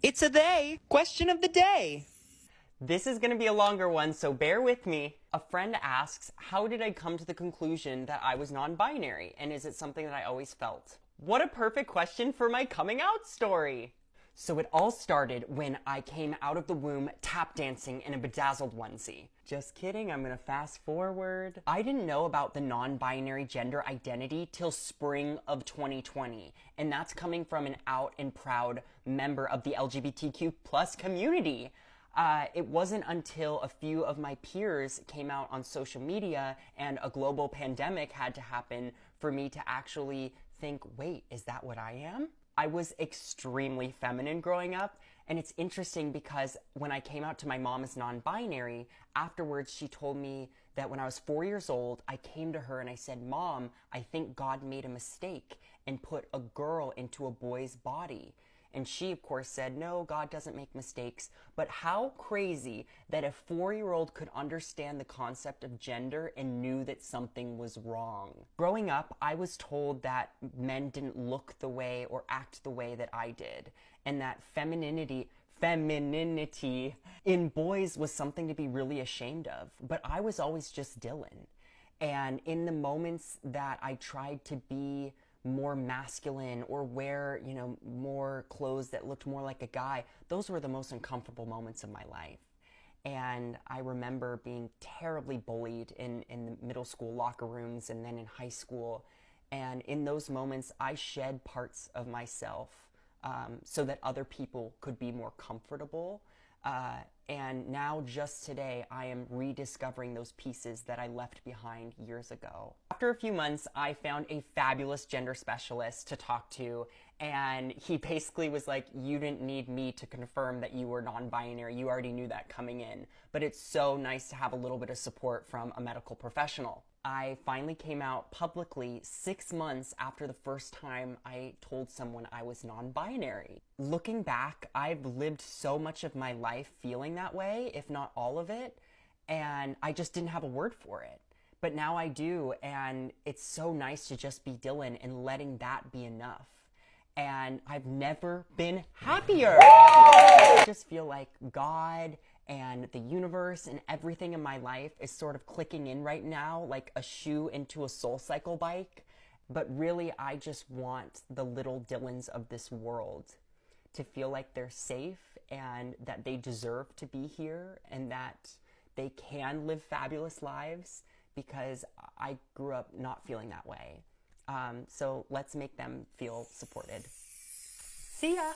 It's a they question of the day. This is going to be a longer one, so bear with me. A friend asks, how did I come to the conclusion that I was non-binary, and is it something that I always felt? What a perfect question for my coming out story! So it all started when I came out of the womb tap dancing in a bedazzled onesie. Just kidding, I'm gonna fast forward. I didn't know about the non-binary gender identity till spring of 2020, and that's coming from an out and proud member of the LGBTQ plus community. It wasn't until a few of my peers came out on social media and a global pandemic had to happen for me to actually think, wait, is that what I am? I was extremely feminine growing up, and it's interesting because when I came out to my mom as non-binary, afterwards she told me that when I was 4 years old, I came to her and I said, Mom, I think God made a mistake and put a girl into a boy's body. And she, of course, said, no, God doesn't make mistakes. But how crazy that a 4-year-old could understand the concept of gender and knew that something was wrong. Growing up, I was told that men didn't look the way or act the way that I did, and that femininity in boys was something to be really ashamed of. But I was always just Dylan. And in the moments that I tried to be more masculine or wear, more clothes that looked more like a guy, those were the most uncomfortable moments of my life. And I remember being terribly bullied in the middle school locker rooms and then in high school. And in those moments, I shed parts of myself so that other people could be more comfortable. And now, just today, I am rediscovering those pieces that I left behind years ago. After a few months, I found a fabulous gender specialist to talk to, and he basically was like, you didn't need me to confirm that you were non-binary. You already knew that coming in. But it's so nice to have a little bit of support from a medical professional. I finally came out publicly 6 months after the first time I told someone I was non-binary. Looking back, I've lived so much of my life feeling that way, if not all of it, and I just didn't have a word for it. But now I do, and it's so nice to just be Dylan and letting that be enough. And I've never been happier. I just feel like God and the universe and everything in my life is sort of clicking in right now like a shoe into a SoulCycle bike. But really, I just want the little Dylans of this world to feel like they're safe and that they deserve to be here and that they can live fabulous lives, because I grew up not feeling that way. So let's make them feel supported. See ya!